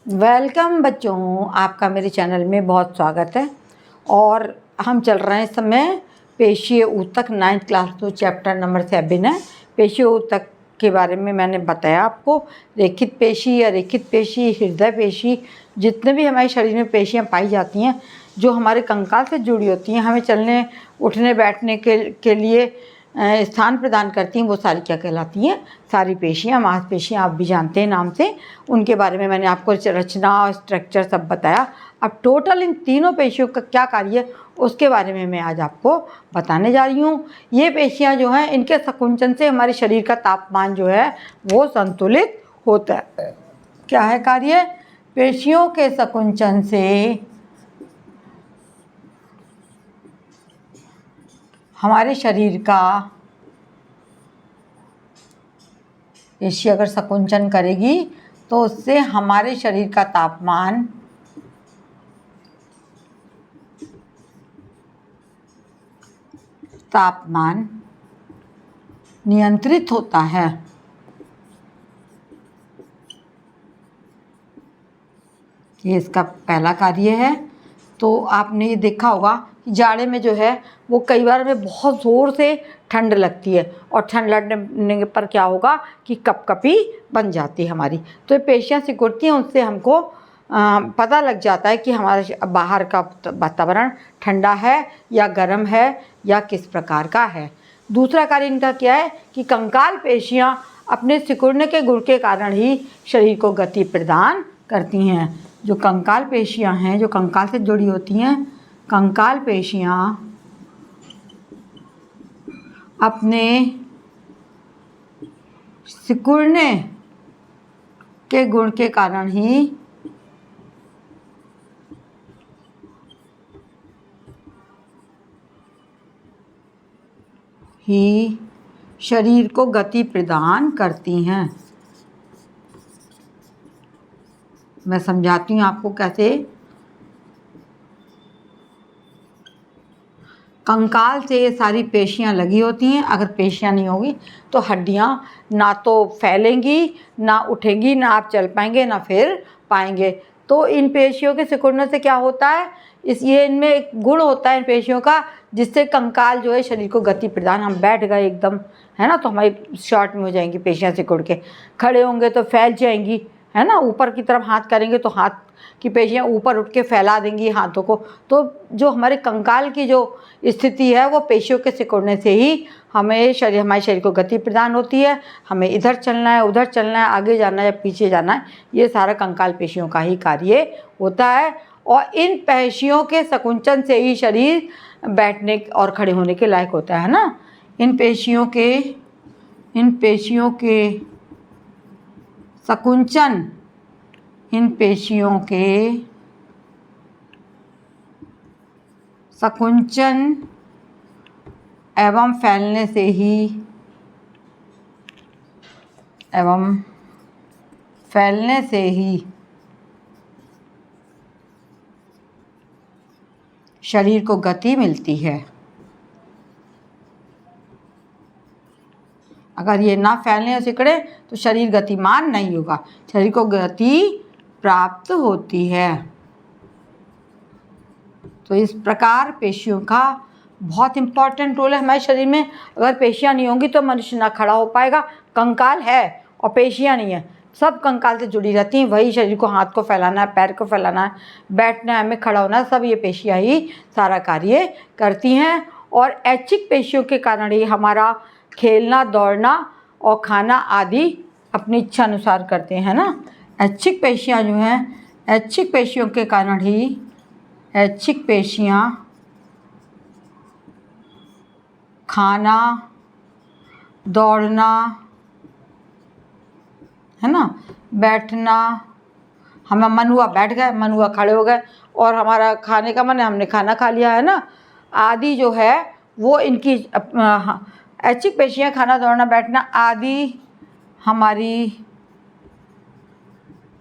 Welcome बच्चों, आपका मेरे चैनल में बहुत स्वागत है। और हम चल रहे हैं इस समय पेशीय ऊतक 9th क्लास तो चैप्टर नंबर 7 है। पेशीय ऊतक के बारे में मैंने बताया आपको। रेखित पेशी या रेखित पेशी, हृदय पेशी, जितने भी हमारे शरीर में पेशियां पाई जाती हैं जो हमारे कंकाल से जुड़ी होती हैं, हमें चलने उठने बैठने के लिए स्थान प्रदान करती हैं, वो सारी क्या कहलाती हैं? सारी पेशियां, मांसपेशियां आप भी जानते हैं नाम से। उनके बारे में मैंने आपको रचना और स्ट्रक्चर सब बताया। अब टोटल इन तीनों पेशियों का क्या कार्य है उसके बारे में मैं आज आपको बताने जा रही हूँ। ये पेशियां जो हैं, इनके संकुचन से हमारे शरीर का तापमान जो है वो संतुलित होता है। क्या है कार्य? पेशियों के संकुचन से हमारे शरीर का, पेशी अगर संकुचन करेगी तो उससे हमारे शरीर का तापमान नियंत्रित होता है। ये इसका पहला कार्य है। तो आपने ये देखा होगा कि जाड़े में जो है वो कई बार हमें बहुत ज़ोर से ठंड लगती है, और ठंड लगने पर क्या होगा कि कपकपी बन जाती है हमारी। तो ये पेशियाँ सिकुड़ती हैं, उससे हमको पता लग जाता है कि हमारा बाहर का वातावरण ठंडा है या गर्म है या किस प्रकार का है। दूसरा कार्य इनका क्या है कि कंकाल पेशियाँ अपने सिकुड़ने के गुण के कारण ही शरीर को गति प्रदान करती हैं। जो कंकाल पेशियाँ हैं, जो कंकाल से जुड़ी होती हैं, कंकाल पेशियाँ अपने सिकुड़ने के गुण के कारण ही शरीर को गति प्रदान करती हैं। मैं समझाती हूँ आपको कैसे। कंकाल से ये सारी पेशियाँ लगी होती हैं। अगर पेशियाँ नहीं होगी तो हड्डियाँ ना तो फैलेंगी, ना उठेंगी, ना आप चल पाएंगे, ना फिर पाएंगे। तो इन पेशियों के सिकुड़ने से क्या होता है, ये इनमें एक गुण होता है इन पेशियों का, जिससे कंकाल जो है शरीर को गति प्रदान। हम बैठ गए एकदम, है ना, तो हमारी शॉर्ट में हो जाएंगी पेशियाँ सिकुड़ के। खड़े होंगे तो फैल जाएंगी, है ना। ऊपर की तरफ हाथ करेंगे तो हाथ की पेशियाँ ऊपर उठ के फैला देंगी हाथों को। तो जो हमारे कंकाल की जो स्थिति है वो पेशियों के सिकुड़ने से ही हमारे शरीर को गति प्रदान होती है। हमें इधर चलना है, उधर चलना है, आगे जाना है या पीछे जाना है, ये सारा कंकाल पेशियों का ही कार्य होता है। और इन पेशियों के संकुचन से ही शरीर बैठने और खड़े होने के लायक होता है ना। इन पेशियों के संकुचन, इन पेशियों के संकुचन एवं फैलने से ही शरीर को गति मिलती है। अगर ये ना फैलने और सिकुड़े तो शरीर गतिमान नहीं होगा, शरीर को गति प्राप्त होती है। तो इस प्रकार पेशियों का बहुत इम्पॉर्टेंट रोल है हमारे शरीर में। अगर पेशियाँ नहीं होंगी तो मनुष्य ना खड़ा हो पाएगा। कंकाल है और पेशियाँ नहीं है, सब कंकाल से जुड़ी रहती हैं। वही शरीर को, हाथ को फैलाना है, पैर को फैलाना है, बैठना है, हमें खड़ा होना है, सब ये पेशियाँ ही सारा कार्य करती हैं। और ऐच्छिक पेशियों के कारण ही हमारा खेलना, दौड़ना और खाना आदि अपनी इच्छा अनुसार करते हैं ना। ऐच्छिक पेशियाँ जो हैं, ऐच्छिक पेशियों के कारण ही ऐच्छिक पेशियाँ खाना, दौड़ना, है ना, बैठना, हम मन हुआ बैठ गए, मन हुआ खड़े हो गए, और हमारा खाने का मन है, हमने खाना खा लिया, है ना, आदि जो है वो इनकी ऐच्छिक पेशियाँ खाना, दौड़ना, बैठना आदि हमारी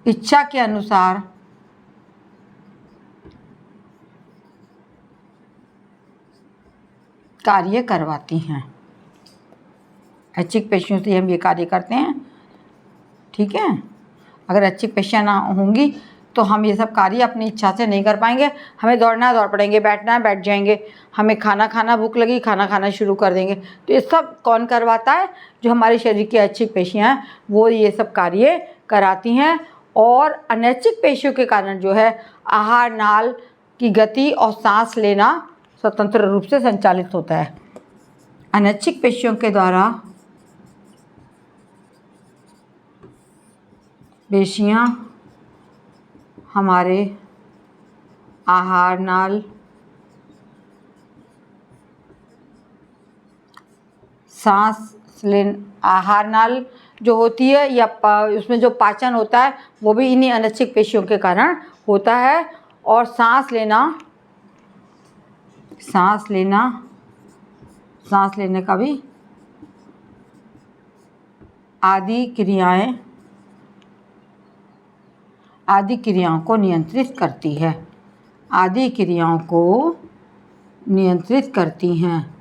इच्छा के अनुसार कार्य करवाती हैं। ऐच्छिक पेशियों से हम ये कार्य करते हैं, ठीक है। अगर ऐच्छिक पेशियाँ ना होंगी तो हम ये सब कार्य अपनी इच्छा से नहीं कर पाएंगे। हमें दौड़ना है दौड़ पड़ेंगे, बैठना है बैठ जाएंगे, हमें खाना खाना भूख लगी खाना खाना शुरू कर देंगे। तो ये सब कौन करवाता है? जो हमारे शरीर की ऐच्छिक पेशियाँ हैं वो ये सब कार्य कराती हैं। और अनैच्छिक पेशियों के कारण जो है आहार नाल की गति और सांस लेना स्वतंत्र रूप से संचालित होता है। अनैच्छिक पेशियों के द्वारा पेशियाँ हमारे आहार नाल, आहार नाल जो होती है या उसमें जो पाचन होता है वो भी इन्हीं अनैच्छिक पेशियों के कारण होता है। और सांस लेने का भी आदि क्रियाओं को नियंत्रित करती है। आदि क्रियाओं को नियंत्रित करती हैं।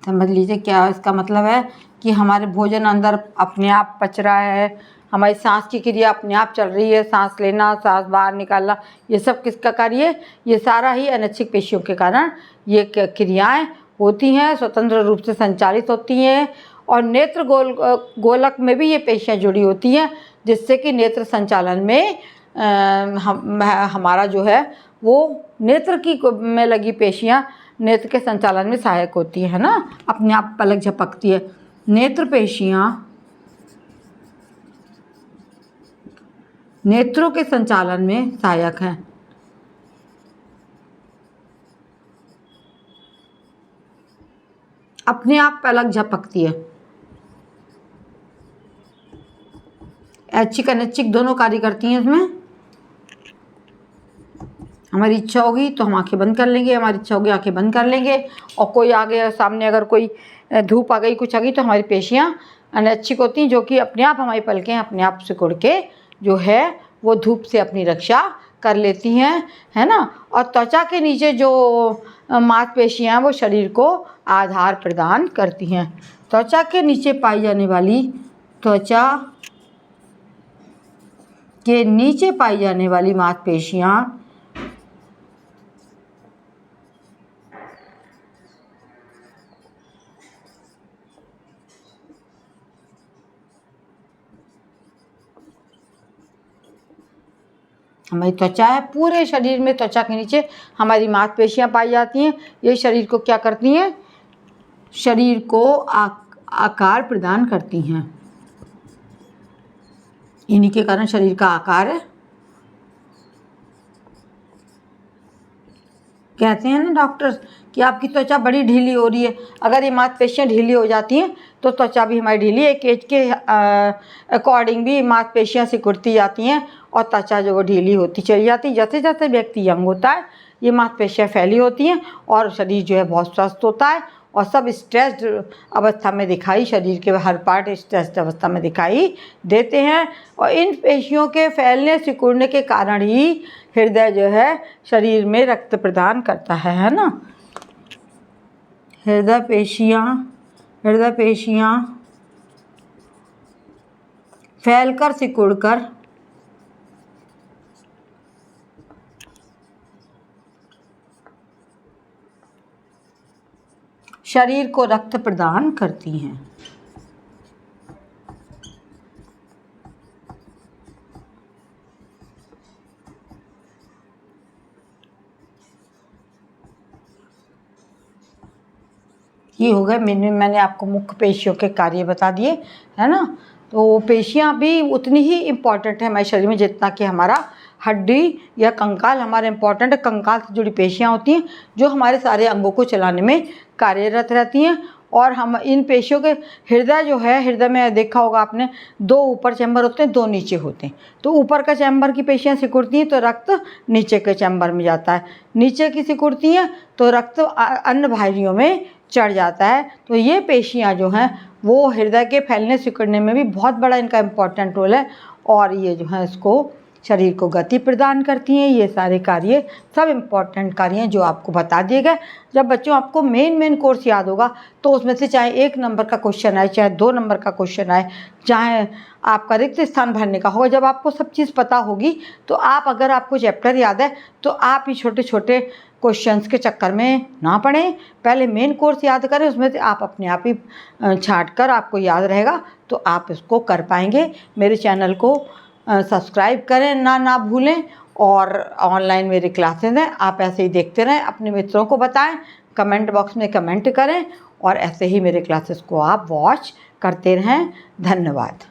समझ लीजिए क्या इसका मतलब है कि हमारे भोजन अंदर अपने आप पच रहा है, हमारी सांस की क्रिया अपने आप चल रही है, सांस लेना सांस बाहर निकालना, ये सब किसका कार्य है? ये सारा ही अनैच्छिक पेशियों के कारण ये क्रियाएं होती हैं, स्वतंत्र रूप से संचालित होती हैं। और नेत्र गोलक में भी ये पेशियां जुड़ी होती हैं, जिससे कि नेत्र संचालन में हमारा जो है वो नेत्र की में लगी पेशियां नेत्र के संचालन में सहायक होती है ना, अपने आप पलक झपकती है। नेत्र पेशियां नेत्रों के संचालन में सहायक हैं। अपने आप पलक झपकती है। ऐच्छिक अनैच्छिक दोनों कार्य करती हैं इसमें। हमारी इच्छा होगी तो हम आंखें बंद कर लेंगे, हमारी इच्छा होगी आंखें बंद कर लेंगे। और कोई आगे सामने अगर कोई धूप आ गई कुछ आ गई तो हमारी पेशियां अनैच्छिक होती हैं, जो कि अपने आप हमारी पलकें अपने आप सिकुड़ के जो है वो धूप से अपनी रक्षा कर लेती हैं, है ना। और त्वचा के नीचे जो मांसपेशियां हैं वो शरीर को आधार प्रदान करती हैं। त्वचा के नीचे पाई जाने वाली मांसपेशियां हमारी त्वचा है, पूरे शरीर में त्वचा के नीचे हमारी मांसपेशियां पाई जाती हैं। ये शरीर को क्या करती हैं? शरीर को आकार प्रदान करती हैं। इन्हीं के कारण शरीर का आकार है। कहते हैं ना डॉक्टर्स कि आपकी त्वचा बड़ी ढीली हो रही है। अगर ये मांसपेशियां ढीली हो जाती हैं तो त्वचा भी हमारी ढीली, एक एज के अकॉर्डिंग भी मांसपेशियां सिकुड़ती जाती हैं और त्वचा जो वो ढीली होती चली जाती है। जैसे जैसे व्यक्ति यंग होता है ये मांसपेशियां फैली होती हैं और शरीर जो है बहुत स्वस्थ होता है और सब स्ट्रेस्ड अवस्था में दिखाई, शरीर के हर पार्ट स्ट्रेस्ड अवस्था में दिखाई देते हैं। और इन पेशियों के फैलने सिकुड़ने के कारण ही हृदय जो है शरीर में रक्त प्रदान करता है ना। हृदय पेशियां फैलकर सिकुड़कर शरीर को रक्त प्रदान करती हैं। ये हो गए मैंने आपको मुख्य पेशियों के कार्य बता दिए, है ना। तो पेशियां भी उतनी ही इम्पॉर्टेंट है हमारे शरीर में जितना कि हमारा हड्डी या कंकाल हमारा इम्पॉर्टेंट है। कंकाल से जुड़ी पेशियां होती हैं जो हमारे सारे अंगों को चलाने में कार्यरत रहती हैं। और हम इन पेशियों के हृदय जो है, हृदय में देखा होगा आपने 2 ऊपर चैम्बर होते हैं, 2 नीचे होते हैं। तो ऊपर का चैम्बर की पेशियां सिकुड़ती हैं तो रक्त नीचे के चैम्बर में जाता है, नीचे की सिकुड़ती हैं तो रक्त अन्य वाहिनियों में चढ़ जाता है। तो ये पेशियां जो हैं वो हृदय के फैलने सिकुड़ने में भी बहुत बड़ा इनका इम्पोर्टेंट रोल है। और ये जो है इसको शरीर को गति प्रदान करती हैं। ये सारे कार्य सब इम्पॉर्टेंट कार्य हैं जो आपको बता दिए गए। जब बच्चों आपको मेन कोर्स याद होगा तो उसमें से चाहे 1 नंबर का क्वेश्चन आए, चाहे 2 नंबर का क्वेश्चन आए, चाहे आपका रिक्त स्थान भरने का होगा, जब आपको सब चीज़ पता होगी तो आप, अगर आपको चैप्टर याद है तो आप ये छोटे छोटे क्वेश्चंस के चक्कर में ना पड़ें। पहले मेन कोर्स याद करें, उसमें से आप अपने आप ही छाँट कर आपको याद रहेगा तो आप इसको कर पाएंगे। मेरे चैनल को सब्सक्राइब करें ना भूलें। और ऑनलाइन मेरी क्लासेस हैं, आप ऐसे ही देखते रहें, अपने मित्रों को बताएं, कमेंट बॉक्स में कमेंट करें और ऐसे ही मेरे क्लासेस को आप वॉच करते रहें। धन्यवाद।